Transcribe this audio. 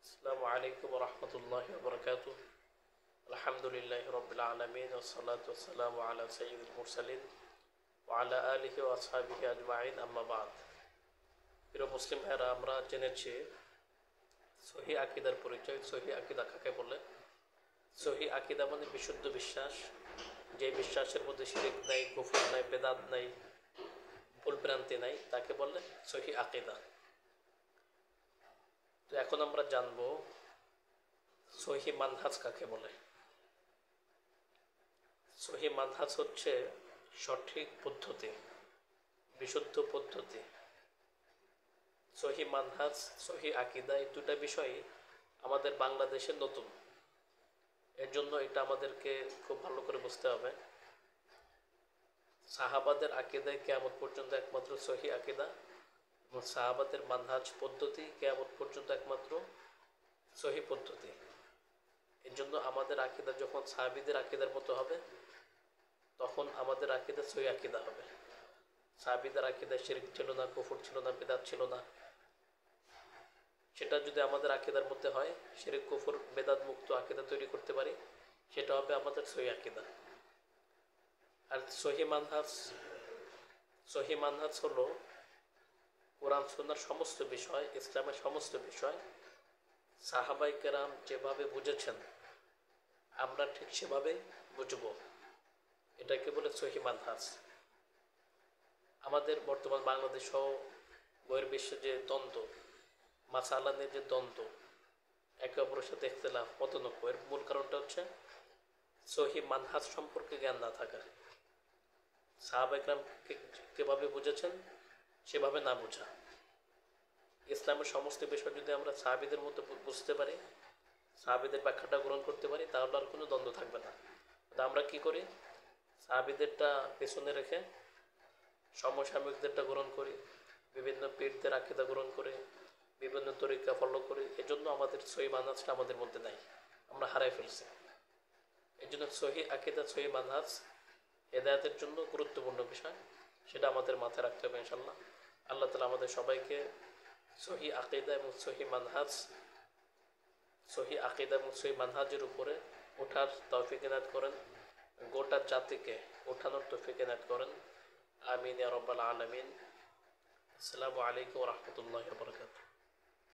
আসসালামু আলাইকুম রহমতুল্লাহ বরকাত। আলহামদুলিল্লাহ রবিল আলমিন ওসলাত ওসালাম আলা সঈদুল মুরসালিন ওয়ালা আলিহি ও আসহাবিহি আজমাইন আম্মা বাদ। প্রিয় মুসলিম ভাইরা, আমরা জেনেছি সহি আকিদার পরিচয়। সহি আকিদা কাকে বলে? সহি আকিদা মানে বিশুদ্ধ বিশ্বাস, যে বিশ্বাসের মধ্যে শিরিক নাই, কুফর নাই, বেদাত নাই, ভুলভ্রান্তি নাই, তাকে বলে সহি আকিদা। তো এখন আমরা জানবো সহি মানহাজ কাকে বলে। সহি মানহাজ হচ্ছে সঠিক পদ্ধতি, বিশুদ্ধ পদ্ধতি। সহি মানহাজ, সহি আকিদা, এই দুটা বিষয় আমাদের বাংলাদেশে নতুন। এর জন্য এটা আমাদেরকে খুব ভালো করে বুঝতে হবে। সাহাবাদের আকিদায় কিয়ামত পর্যন্ত একমাত্র সহি আকিদা, এবং সাহাবাদের মানহাজ পদ্ধতি কিয়ামত পর্যন্ত একমাত্র সহি পদ্ধতি। এর জন্য আমাদের আকিদা যখন সাহাবীদের আকিদার মতো হবে, তখন আমাদের আকিদা সহি আকিদা হবে। সাহাবীদের আকিদায় শিরক ছিল না, কুফর ছিল না, বেদাত ছিল না। সেটা যদি আমাদের আকিদার মধ্যে হয়, শিরক কুফর বেদাত মুক্ত আকিদা তৈরি করতে পারি, সেটা হবে আমাদের সহি আকিদা। আর সহি মানহাজ হলো কোরআন সুন্নাহর সমস্ত বিষয়, ইসলামের সমস্ত বিষয় সাহাবায়ে কেরাম যেভাবে বুঝেছেন আমরা ঠিক সেভাবে বুঝব। এটাকে বলে সহি মানহাজ। আমাদের বর্তমান বাংলাদেশ সহ বহির্বিশ্বে যে দ্বন্দ্ব, মাসালা নিয়ে যে দ্বন্দ্ব, একে অপরের সাথে ইখতিলাফ, মতনৈক্য, এর মূল কারণটা হচ্ছে সহি মানহাজ সম্পর্কে জ্ঞান না থাকা। সাহাবা ইকরামকে কীভাবে বুঝেছেন সেভাবে না বোঝা। ইসলামের সমস্ত বিষয় যদি আমরা সাহাবীদের মতো বুঝতে পারি, সাহাবীদের ব্যাখ্যাটা গ্রহণ করতে পারি, তাহলে আর কোনো দ্বন্দ্ব থাকবে না। তা আমরা কি করি? সাহাবীদেরটা পেছনে রেখে সমসাময়িকদেরটা গ্রহণ করি, বিভিন্ন পীরদের আকিদা গ্রহণ করে, বিভিন্ন তরিকা ফলো করি। এজন্য আমাদের সহি মানহাজটা আমাদের মধ্যে নাই, আমরা হারাই ফেলছি। এই জন্য সহি আকিদা, সহি মানহাজ হেদায়েতের জন্য গুরুত্বপূর্ণ বিষয়, সেটা আমাদের মাথায় রাখতে হবে ইনশাল্লাহ। আল্লাহ তাআলা আমাদের সবাইকে সহি আকিদা এবং সহি মানহাজের উপরে ওঠার তৌফিক এনায়েত করেন, গোটা জাতিকে ওঠানোর তৌফিক এনায়েত করেন। আমিন ইয়া রাব্বাল আলামিন। আসসালামু আলাইকুম ওয়া রাহমাতুল্লাহি ওয়া বারাকাতুহু।